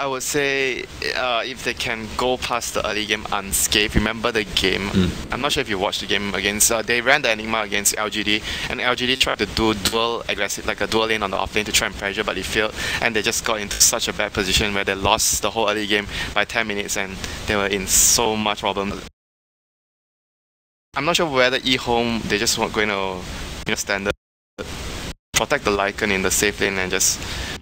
I would say if they can go past the early game unscathed. Remember the game? I'm not sure if you watched the game against. They ran the Enigma against LGD, and LGD tried to do dual aggressive, like a dual lane on the off lane to try and pressure, but it failed, and they just got into such a bad position where they lost the whole early game by 10 minutes, and they were in so much problem. I'm not sure whether EHOME they just weren't going to stand up, protect the Lycan in the safe lane and just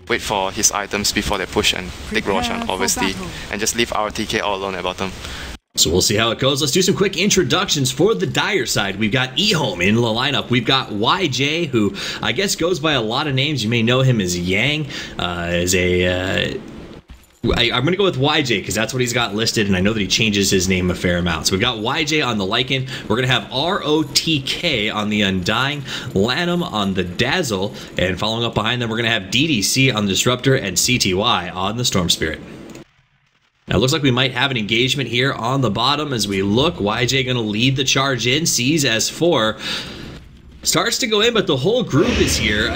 wait for his items before they push and take Roshan, obviously, and just leave our TK all alone at bottom. So we'll see how it goes. Let's do some quick introductions for the Dire side. We've got EHOME in the lineup. We've got YJ, who I guess goes by a lot of names. You may know him as Yang, as a... I'm going to go with YJ because that's what he's got listed, and I know that he changes his name a fair amount. So we've got YJ on the Lycan. We're going to have ROTK on the Undying, Lanham on the Dazzle, and following up behind them, we're going to have DDC on the Disruptor and CTY on the Storm Spirit. Now, it looks like we might have an engagement here on the bottom as we look. YJ going to lead the charge in, sees S4. Starts to go in, but the whole group is here.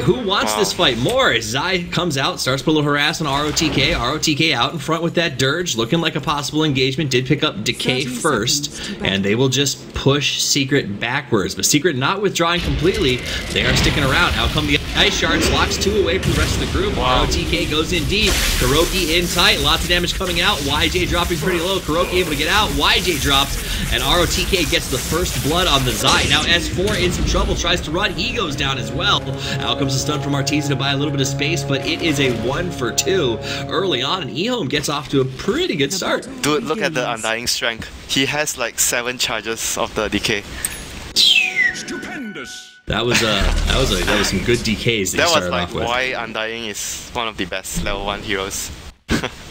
Who wants this fight more? Zai comes out, starts to put a little harass on ROTK. ROTK out in front with that Dirge, looking like a possible engagement. Did pick up Decay first, and they will just push Secret backwards. But Secret not withdrawing completely. They are sticking around. Out come the Ice Shards, locks 2 away from the rest of the group. ROTK goes in deep. Kuroki in tight, lots of damage coming out. YJ dropping pretty low. Kuroki able to get out. YJ drops, and ROTK gets the first blood on the Zai. Now S4 in some trouble, tries to run, he goes down as well. Out comes a stun from Arteezy to buy a little bit of space, but it is a 1 for 2 early on, and EHOME gets off to a pretty good start. Dude, look at the Undying strength. He has like 7 charges of the decay. Stupendous. That was some good DKs that started off with. Why Undying is one of the best level 1 heroes.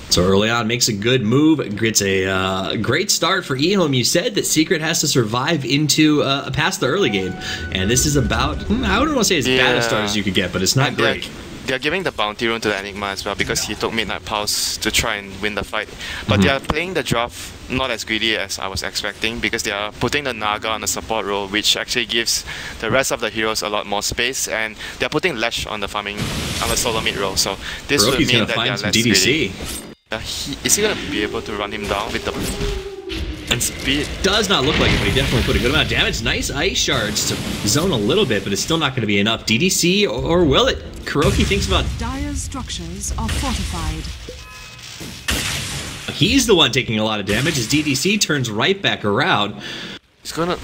So early on, makes a good move, gets a great start for EHOME. You said that Secret has to survive into past the early game, and this is about, I wouldn't want to say as bad a start as you could get, but it's not great. They're giving the bounty rune to the Enigma as well because he took Midnight Pulse to try and win the fight. But they are playing the draft not as greedy as I was expecting because they are putting the Naga on the support role, which actually gives the rest of the heroes a lot more space, and they're putting Lash on the farming, on the solo mid role. So this would mean that they are less greedy. Is he going to be able to run him down with the... And speed? Does not look like it, but he definitely put a good amount of damage. Nice Ice Shards to zone a little bit, but it's still not going to be enough. DDC, or will it? Kuroki thinks about... Dire's structures are fortified. He's the one taking a lot of damage as DDC turns right back around. He's gonna...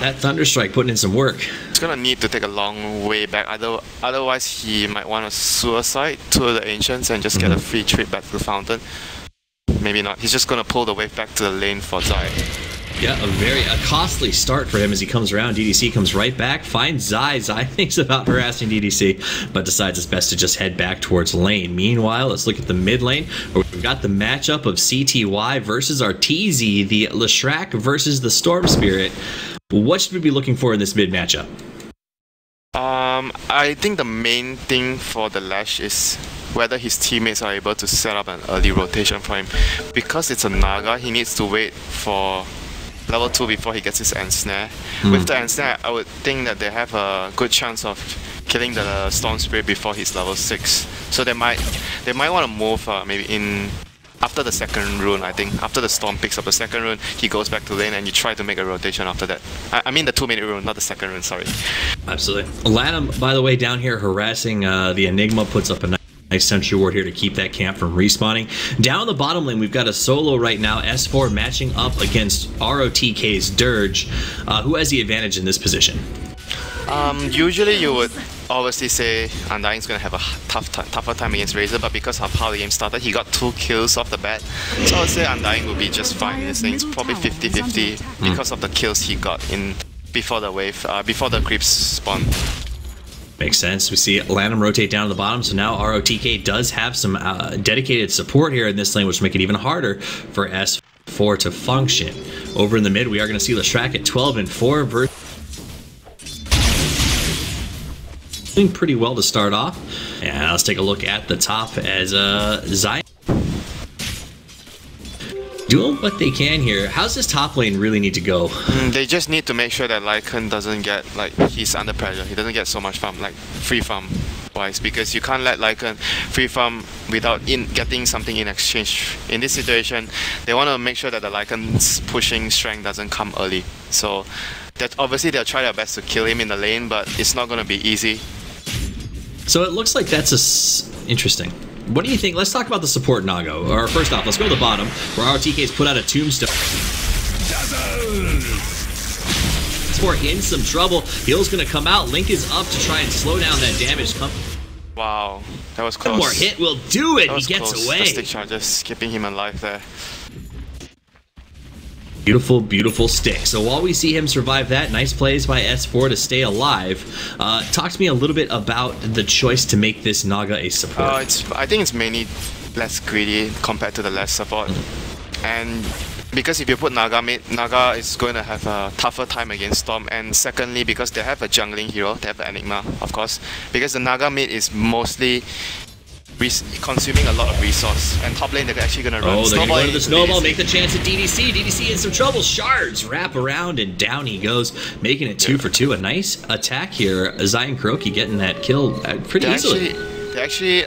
That Thunderstrike putting in some work. He's gonna need to take a long way back, otherwise he might want to suicide to the Ancients and just get a free trip back to the Fountain. Maybe not. He's just gonna pull the wave back to the lane for Zai. Yeah, a costly start for him as he comes around. DDC comes right back, finds Zai. Zai thinks about harassing DDC, but decides it's best to just head back towards lane. Meanwhile, let's look at the mid lane, where we've got the matchup of CTY versus Arteezy, the Leshrac versus the Storm Spirit. What should we be looking for in this mid matchup? I think the main thing for the Lash is whether his teammates are able to set up an early rotation for him. Because it's a Naga, he needs to wait for level 2 before he gets his Ensnare. With the Ensnare, I would think that they have a good chance of killing the Storm Spirit before he's level 6. So they might want to move maybe in after the second rune. I think after the Storm picks up the second rune, he goes back to lane and you try to make a rotation after that. I mean the 2-minute rune, not the second rune, sorry. Absolutely. Lanham, by the way, down here harassing the Enigma, puts up a nice sentry ward here to keep that camp from respawning. Down the bottom lane, we've got a solo right now, S4 matching up against ROTK's Dirge. Who has the advantage in this position? Usually you would obviously say Undying's going to have a tougher time against Razor, but because of how the game started, he got 2 kills off the bat. So I would say Undying will be just fine in this thing. It's probably 50-50 because of the kills he got in before the wave, before the creeps spawn. Makes sense. We see Lanham rotate down to the bottom, so now ROTK does have some dedicated support here in this lane, which will make it even harder for S4 to function. Over in the mid, we are going to see Leshrac at 12-4 versus doing pretty well to start off. And let's take a look at the top as Zai doing what they can here. How's this top lane really need to go? They just need to make sure that Lycan doesn't get, like, he's under pressure. He doesn't get so much farm, like free farm wise, because you can't let Lycan free farm without getting something in exchange. In this situation, they want to make sure that the Lycan's pushing strength doesn't come early. So that obviously they'll try their best to kill him in the lane, but it's not going to be easy. So it looks like that's interesting. What do you think? Let's talk about the support Nago. Or first off, let's go to the bottom, where ROTK's put out a tombstone. We're in some trouble. Heal's gonna come out. Link is up to try and slow down that damage. Wow, that was close. One more hit will do it. He gets close. away. The stick charges keeping him alive there. Beautiful, beautiful stick. So while we see him survive that, nice plays by S4 to stay alive. Talk to me a little bit about the choice to make this Naga a support. I think it's mainly less greedy compared to the less support. And because if you put Naga mid, Naga is going to have a tougher time against Storm, and secondly because they have a jungling hero, they have the Enigma, of course, because the Naga mid is mostly consuming a lot of resource, and top lane they're actually going to run they're going to go to the snowball, DDC. Make the chance at DDC. DDC in some trouble. Shards wrap around and down he goes, making it 2 for 2. A nice attack here. Zion Kuroki getting that kill pretty easily. They're actually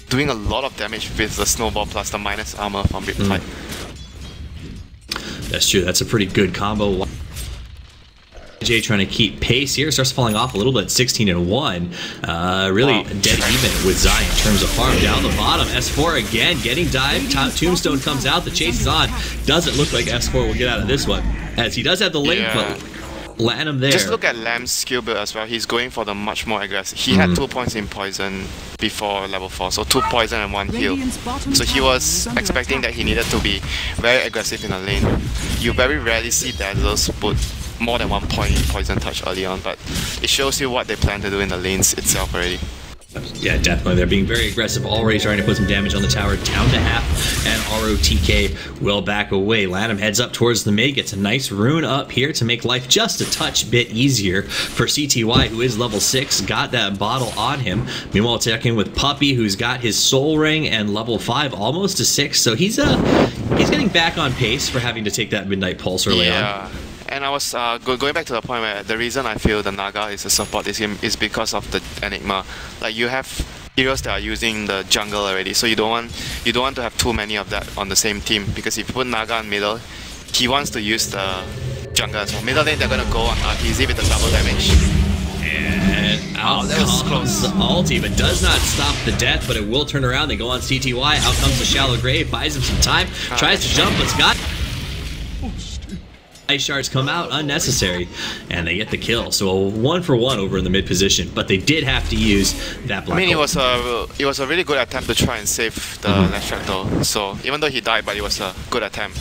doing a lot of damage with the snowball plus the minus armor from Riptide. That's true. That's a pretty good combo. Jay trying to keep pace here. Starts falling off a little bit. 16-1. Really dead even with Zion in terms of farm. Down the bottom. S4 again getting dived. Tombstone comes out. The chase is on. Doesn't look like S4 will get out of this one, as he does have the link, but land him there. Just look at Lamb's skill build as well. He's going for the much more aggressive. He had 2 points in poison before level 4, so 2 poison and 1 heal. So he was expecting that he needed to be very aggressive in the lane. You very rarely see dazzlers put more than 1 point in poison touch early on, but it shows you what they plan to do in the lanes itself already. Yeah, definitely. They're being very aggressive, already starting to put some damage on the tower, down to half, and ROTK will back away. Lanham heads up towards the mid, gets a nice rune up here to make life just a touch bit easier for CTY, who is level 6, got that bottle on him. Meanwhile, checking with Puppey, who's got his soul ring and level 5, almost to 6, so he's getting back on pace for having to take that midnight pulse early on. And I was going back to the point where the reason I feel the Naga is a support this game is because of the Enigma. Like, you have heroes that are using the jungle already, so you don't want to have too many of that on the same team, because if you put Naga in middle, he wants to use the jungle as well. Middle lane they're gonna go on easy with the double damage. And out comes the ulti, but does not stop the death, but it will turn around. They go on CTY, out comes the shallow grave, buys him some time, tries to jump, but Scott ice shards come out unnecessary, and they get the kill. So a 1 for 1 over in the mid position, but they did have to use that black. I mean, it was a really good attempt to try and save the Leshrac though. So even though he died, but it was a good attempt.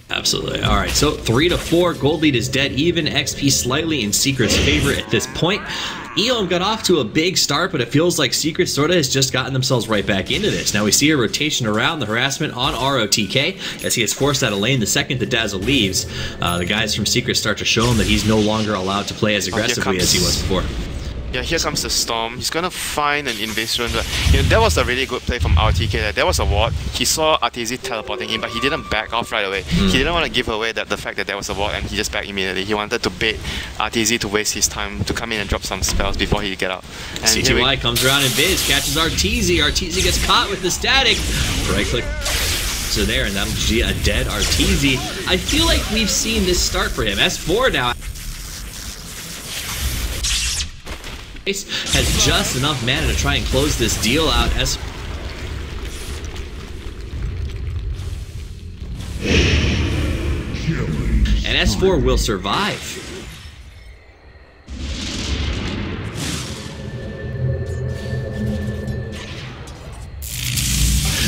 Absolutely. All right, so 3 to 4. Gold lead is dead even. XP slightly in Secret's favor at this point. EHOME got off to a big start, but it feels like Secret sort of has just gotten themselves right back into this. Now we see a rotation around, the harassment on ROTK as he is forced out of lane the second the Dazzle leaves. The guys from Secret start to show him that he's no longer allowed to play as aggressively as he was before. Yeah, here comes the Storm. He's gonna find an invasion. You know, that was a really good play from RTK. There was a ward. He saw Arteezy teleporting in, but he didn't back off right away. He didn't want to give away the fact that there was a ward, and he just backed immediately. He wanted to bait Arteezy to waste his time to come in and drop some spells before he get out. And CTY comes around and Biz catches Arteezy. Arteezy gets caught with the static. Right click. So there, and that'll be a dead Arteezy. I feel like we've seen this start for him. S4 now has just enough mana to try and close this deal out. And S4 will survive.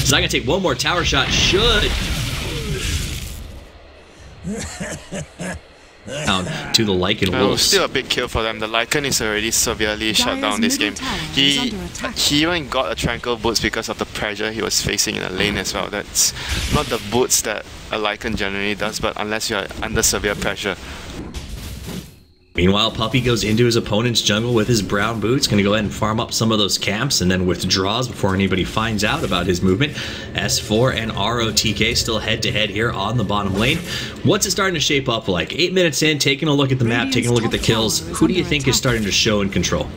So I'm gonna take one more tower shot. Should down to the Lycan Wolves. Still a big kill for them. The Lycan is already severely shut down this game. He even got a tranquil boots because of the pressure he was facing in the lane as well. That's not the boots that a Lycan generally does, but unless you're under severe pressure. Meanwhile, Puppey goes into his opponent's jungle with his brown boots, going to go ahead and farm up some of those camps and then withdraws before anybody finds out about his movement. S4 and ROTK still head-to-head here on the bottom lane. What's it starting to shape up like? 8 minutes in, taking a look at the map, taking a look at the kills. Who do you think is starting to show in control?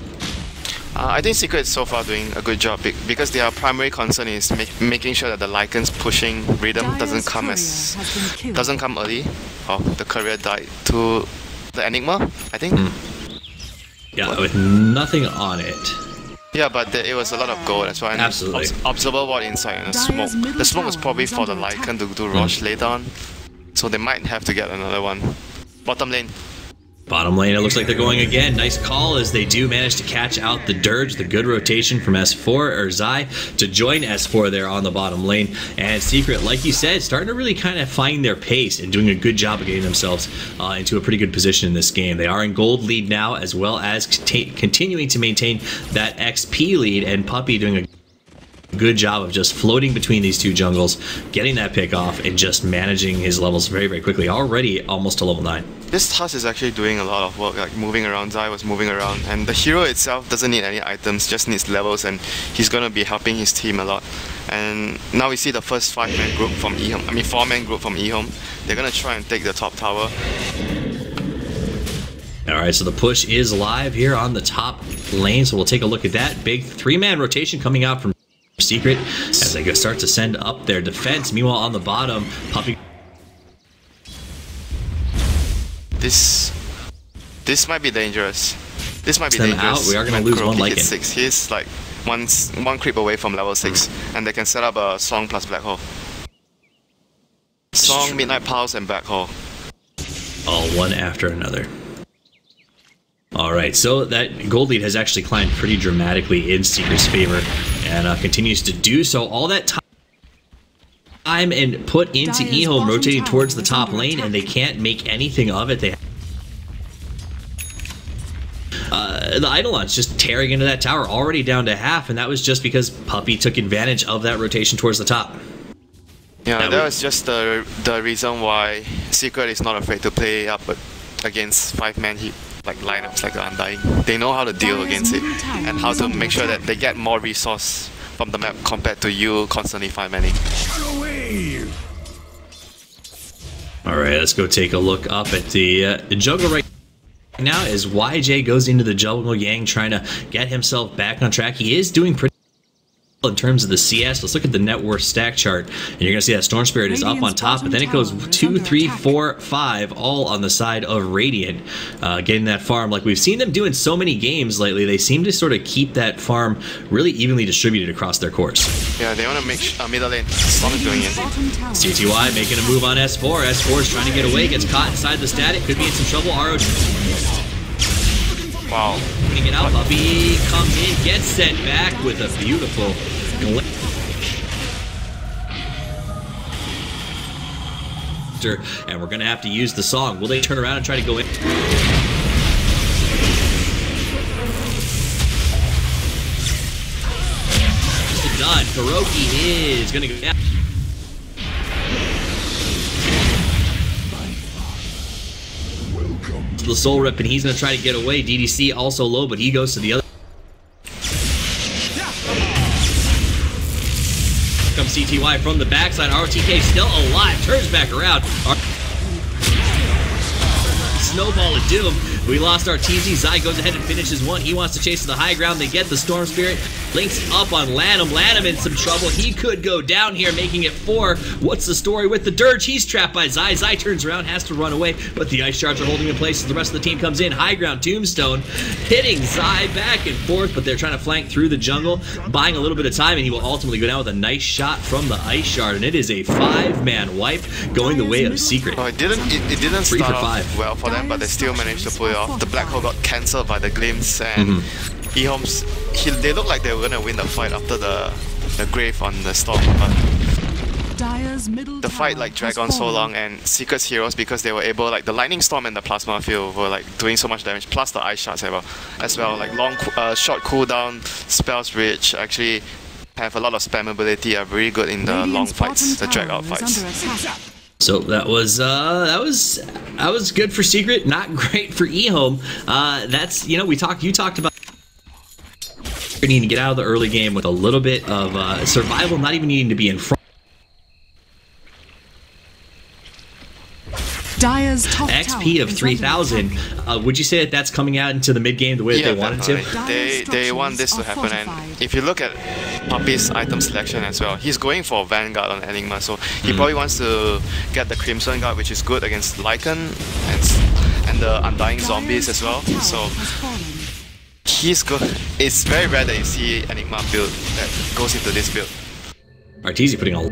I think Secret is so far doing a good job because their primary concern is making sure that the Lycan's pushing rhythm doesn't come early. Oh, the courier died to the Enigma, I think. Yeah, with nothing on it. Yeah, but it was a lot of gold as well. And absolutely. Observer ward inside and the smoke. The smoke was probably for the Lycan to do rush later on, so they might have to get another one. Bottom lane. Bottom lane, it looks like they're going again. Nice call as they do manage to catch out the Dirge. The good rotation from S4 or Zai to join S4 there on the bottom lane. And Secret, like you said, starting to really kind of find their pace and doing a good job of getting themselves into a pretty good position in this game. They are in gold lead now, as well as continuing to maintain that XP lead, and Puppey doing a good job of just floating between these two jungles, getting that pick off, and just managing his levels very, very quickly. Already almost to level 9. This Tusk is actually doing a lot of work, like moving around. Zai was moving around, and the hero itself doesn't need any items, just needs levels, and he's gonna be helping his team a lot. And now we see the first 5-man group from EHOME, 4-man group from EHOME. They're gonna try and take the top tower. Alright, so the push is live here on the top lane, so we'll take a look at that. Big 3-man rotation coming out from Secret as they start to send up their defense. Meanwhile, on the bottom, Puppey. This might be dangerous. This might be dangerous. Out. We are going to lose one Lycan. 6. He's like one creep away from level 6, and they can set up a Song plus Black Hole. Song, Midnight Pulse, and Black Hole. All one after another. Alright, so that gold lead has actually climbed pretty dramatically in Secret's favor, and continues to do so. All that time and put into EHOME rotating towards the top lane, and they can't make anything of it. They the Eidolon's just tearing into that tower, already down to half, and that was just because Puppey took advantage of that rotation towards the top. Yeah, that was just the reason why Secret is not afraid to play up against 5-man heat. Like lineups like the Undying. They know how to deal against it and how to make sure that they get more resource from the map compared to you constantly 5-manning. Alright, let's go take a look up at the jungle right now as YJ goes into the jungle. Yang trying to get himself back on track. He is doing pretty in terms of the CS. Let's look at the net worth stack chart, and you're gonna see that Storm Spirit is up on top, but then it goes 2, 3, 4, 5 all on the side of Radiant, getting that farm. Like we've seen them do in so many games lately, they seem to sort of keep that farm really evenly distributed across their course. Yeah, they want to make middle lane. Storm is doing it. CTY making a move on S4. S4 is trying to get away, gets caught inside the static, could be in some trouble. ROG. Wow. Putting it out, Puppey comes in, gets sent back with a beautiful and we're gonna have to use the song. Will they turn around and try to go in? Done. Kuroki is gonna go down. The Soul Rip, and he's going to try to get away. DDC also low, but he goes to the other. Comes CTY from the backside. RTK still alive. Turns back around. Snowball of Doom. We lost our TZ. Zai goes ahead and finishes one. He wants to chase to the high ground. They get the Storm Spirit. Links up on Lanham. Lanham in some trouble. He could go down here, making it 4. What's the story with the Dirge? He's trapped by Zai. Zai turns around, has to run away, but the Ice Shards are holding in place as the rest of the team comes in. High ground Tombstone hitting Zai back and forth, but they're trying to flank through the jungle, buying a little bit of time, and he will ultimately go down with a nice shot from the Ice Shard, and it is a 5-man wipe going the way of Secret. Oh, it didn't start off well for them, but they still managed to pull it off. The Black Hole got cancelled by the Glimpse, and EHOME's, they looked like they were gonna win the fight after the Grave on the Storm, but the fight like dragged on so long, and Secret's heroes, because they were able, like the Lightning Storm and the Plasma Field were like doing so much damage, plus the Ice Shards as well, like long short cooldown spells which actually have a lot of spammability, are very good in the long fights, the drag out fights. So that was good for Secret, not great for EHOME. That's, you know, you talked about needing to get out of the early game with a little bit of survival, not even needing to be in front. Dire's XP of 3,000. Would you say that that's coming out into the mid game the way that they wanted to? They want this to happen, and if you look at Puppy's item selection as well, he's going for Vanguard on Enigma, so he probably wants to get the Crimson Guard, which is good against Lycan and the Undying Zombies as well. So he's good. It's very rare that you see Enigma build that goes into this build. Arteezy putting all.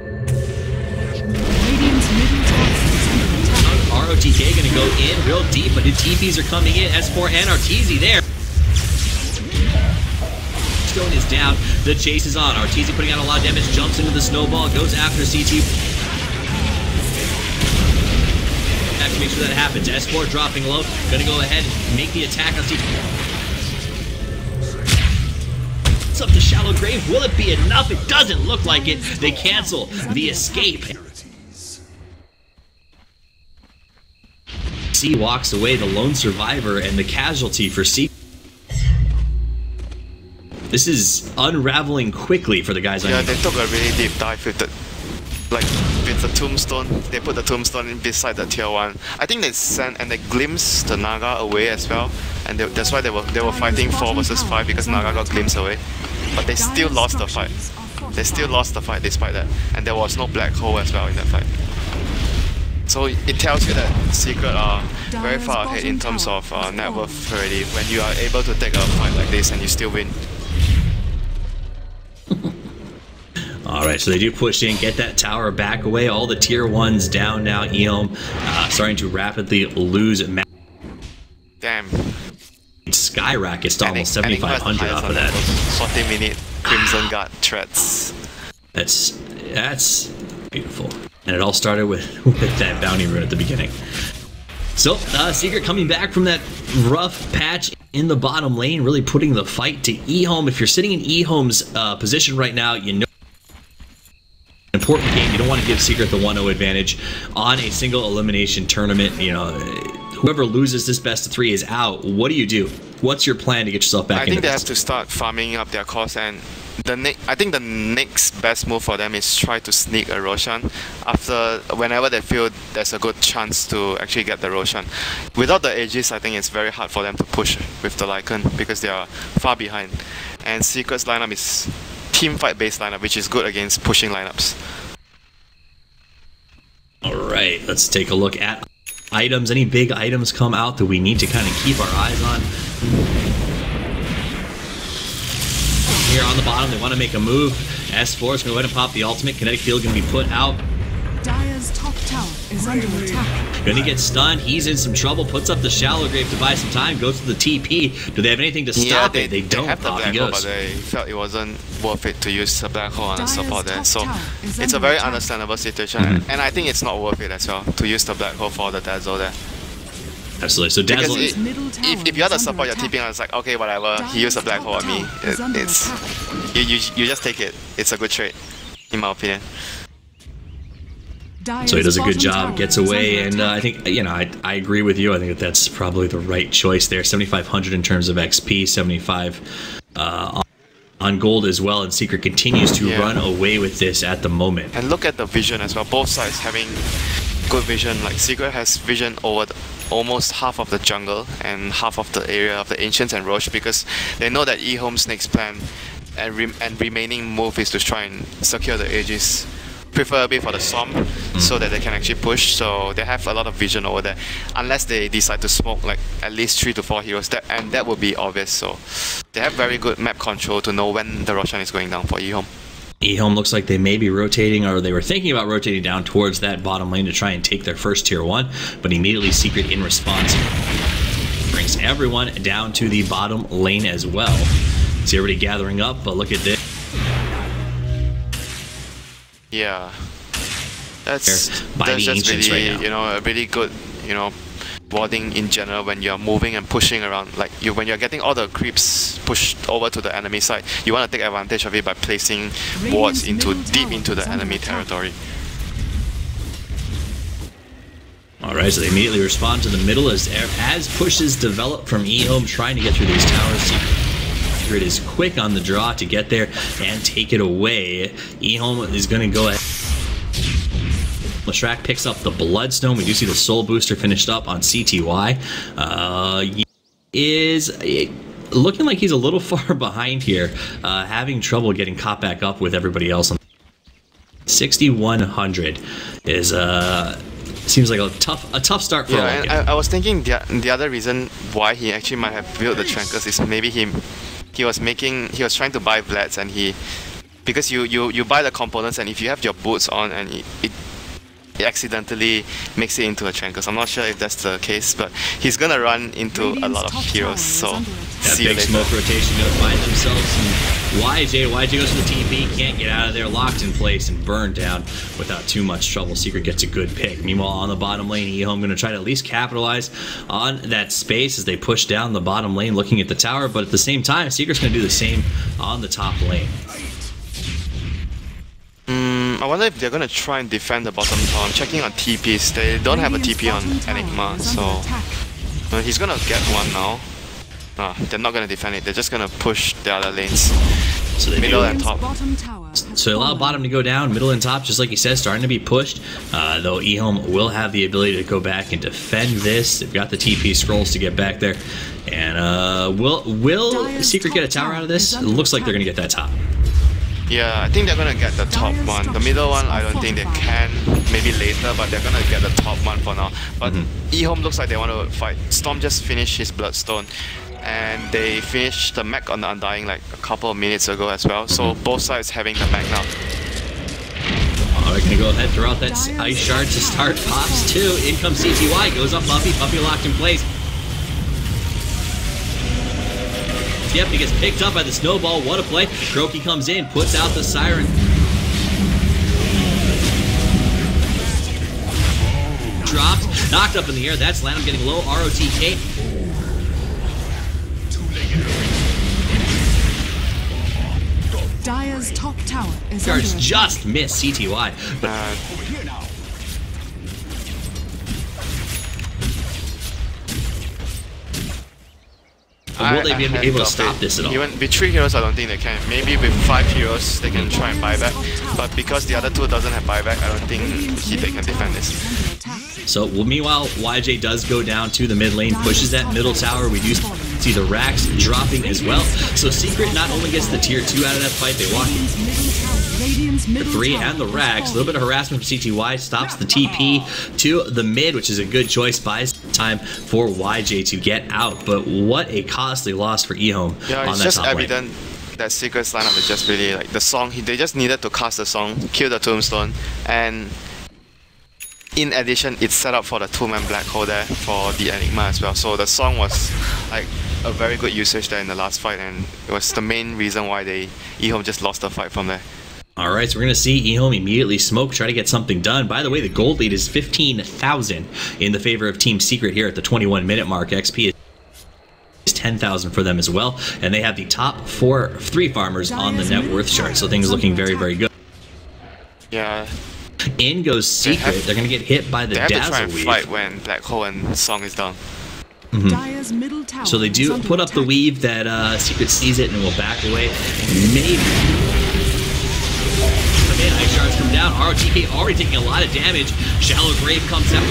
ROTK gonna go in real deep, but his TPs are coming in. S4 and Arteezy there. Stone is down. The chase is on. Arteezy putting out a lot of damage. Jumps into the snowball. Goes after CT. Have to make sure that happens. S4 dropping low. Gonna go ahead and make the attack on CT. It's up to Shallow Grave. Will it be enough? It doesn't look like it. They cancel the escape. C walks away, the lone survivor and the casualty for C. This is unraveling quickly for the guys on. Yeah, they took a really deep dive with the tombstone. They put the tombstone in beside the tier 1. I think they sent and they glimpsed the Naga away as well, and that's why they were fighting 4 versus 5 because Naga got glimpsed away. But they still lost the fight. They still lost the fight despite that, and there was no black hole as well in that fight. So it tells you that Secret are very far ahead in terms of net worth already when you are able to take a fight like this and you still win. Alright, so they do push in, get that tower back away. All the tier 1s down now. EHOME starting to rapidly lose. Damn. Skyrockets to almost 7,500 off of that. 40-minute Crimson Guard threats. That's beautiful. And it all started with that bounty rune at the beginning. So, Secret coming back from that rough patch in the bottom lane, really putting the fight to EHOME. If you're sitting in EHOME's position right now, you know important game. You don't want to give Secret the 1-0 advantage on a single elimination tournament. You know, whoever loses this best of 3 is out. What do? What's your plan to get yourself back into this? I think they have to start farming up their cost, and I think the next best move for them is try to sneak a Roshan whenever they feel there's a good chance to actually get the Roshan. Without the Aegis, I think it's very hard for them to push with the Lycan because they are far behind. And Secret's lineup is team fight based lineup, which is good against pushing lineups. Alright, let's take a look at items. Any big items come out that we need to kind of keep our eyes on? Here on the bottom, they want to make a move. S4 is going to go ahead and pop the ultimate. Kinetic field going to be put out. Dire's top tower is under attack. Going to get stunned. He's in some trouble. Puts up the Shallow Grave to buy some time. Goes to the TP. Do they have anything to stop it? They don't. Have the black hole, but they felt it wasn't worth it to use the black hole on a support there. So it's a very understandable situation, and I think it's not worth it as well to use the black hole for the Dazzle there. Absolutely. So Dazzle, if you are the support, you're TPing on, it's like, okay, whatever. He used a black hole on me. You just take it. It's a good trade, in my opinion. So he does a good job, gets away, and I think, you know, I agree with you. I think that's probably the right choice there. 7,500 in terms of XP, 75 on gold as well, and Secret continues to run away with this at the moment. And look at the vision as well. Both sides having good vision. Like Secret has vision over almost half of the jungle and half of the area of the Ancients and Roche, because they know that EHOME's next plan and remaining move is to try and secure the Aegis, preferably for the Som, so that they can actually push. So they have a lot of vision over there, unless they decide to smoke like at least 3 to 4 heroes, and that would be obvious. So they have very good map control to know when the Roshan is going down for EHOME. EHOME looks like they may be rotating, or they were thinking about rotating down towards that bottom lane to try and take their first tier 1, but immediately Secret in response brings everyone down to the bottom lane as well. See everybody gathering up, but look at this. Yeah, that's just really, right now. You know, a really good, you know, warding in general when you're moving and pushing around. Like when you're getting all the creeps pushed over to the enemy side, you want to take advantage of it by placing wards deep into the enemy territory. Alright, so they immediately respond to the middle as pushes develop from EHOME, trying to get through these towers. Secret is quick on the draw to get there and take it away. EHOME is going to go ahead Lashrak picks up the Bloodstone. We do see the Soul Booster finished up on CTY. Looking like he's a little far behind here, having trouble getting caught back up with everybody else. 6,100 is seems like a tough start for yeah. And I was thinking the other reason why he actually might have built the Trankers is maybe he was trying to buy Vlads, and because you buy the components, and if you have your boots on and it accidentally makes it into a Trankers. I'm not sure if that's the case, but he's gonna run into a lot of heroes, so that big smoke rotation gonna find themselves some YJ goes to the TP, can't get out of there, locked in place and burned down without too much trouble. Secret gets a good pick. Meanwhile, on the bottom lane, EHOME gonna try to at least capitalize on that space as they push down the bottom lane looking at the tower, but at the same time, Secret's gonna do the same on the top lane. I wonder if they're gonna try and defend the bottom tower. I'm checking on TPs. They don't have a TP on Enigma, so he's gonna get one now. No, they're not gonna defend it. They're just gonna push the other lanes. So they middle and top. So they allow bottom to go down, middle and top, just like he says, starting to be pushed. Though EHOME will have the ability to go back and defend this. They've got the TP scrolls to get back there. And will Secret get a tower out of this? It looks like they're gonna get that top. Yeah, I think they're gonna get the top one. The middle one, I don't think they can. Maybe later, but they're gonna get the top one for now. But EHOME looks like they want to fight. Storm just finished his Bloodstone, and they finished the mech on the Undying like a couple of minutes ago as well. So both sides having the mech now. They're gonna go ahead, throw out that Ice Shard to start Pops 2. In comes CTY, goes up Puppey, Puppey locked in place. Yep, he gets picked up by the snowball. What a play. Croaky comes in, puts out the siren. Dropped, knocked up in the air. That's Lanham getting low. ROTK. Dire's top tower is Guards under just missed CTY. Will they be able to stop this at all? Even with 3 heroes, I don't think they can. Maybe with 5 heroes, they can try and buy back. But because the other 2 doesn't have buyback, I don't think they can defend this. So meanwhile, YJ does go down to the mid lane, pushes that middle tower. We do see the racks dropping as well. So Secret not only gets the tier 2 out of that fight, they walk the 3 and the racks. A little bit of harassment from CTY, stops the TP to the mid, which is a good choice, buys time for YJ to get out. But what a costly loss for EHOME on that top lane. Yeah, it's just evident that Secret's lineup is just really like the song. They just needed to cast the song, kill the tombstone, and in addition, it's set up for the 2-man black hole there for the Enigma as well. So the song was like a very good usage there in the last fight, and it was the main reason why EHOME just lost the fight from there. Alright, so we're going to see EHOME immediately smoke, try to get something done. By the way, the gold lead is 15,000 in the favor of Team Secret here at the 21-minute mark. XP is 10,000 for them as well, and they have the top 3 farmers on the net worth chart, so things looking very, very good. Yeah. In goes Secret. They're going to get hit by the Dazzle They have to try and Weave. fight when Black Hole and Song is down. So they do put up the weave that Secret sees it and will back away. Maybe. Ice Shards come down. ROTK already taking a lot of damage. Shallow Grave comes out.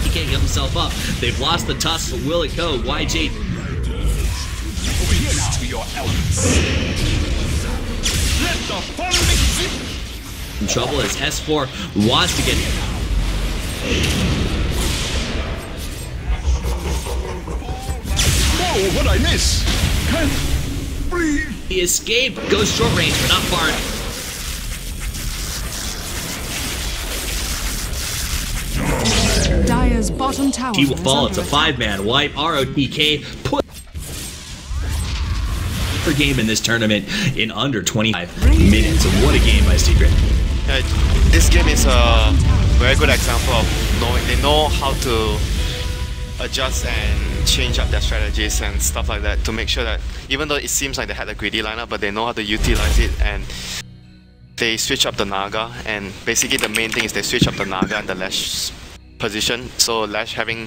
He can't get himself up. They've lost the Tusk, but will it go? YJ. Over here now to your elements. Let the fun begin. In trouble as S4 wants to get. Whoa, what'd I miss? Can't breathe. He escaped, goes short range, but not far. Dire's bottom tower. He will fall. It's a 5-man wipe. ROTK put per game in this tournament in under 25 minutes. And what a game by Secret. This game is a very good example of knowing they know how to adjust and change up their strategies and stuff like that to make sure that even though it seems like they had a greedy lineup, but they know how to utilize it, and they switch up the Naga, and basically the main thing is they switch up the Naga and the Lash position. So Lash having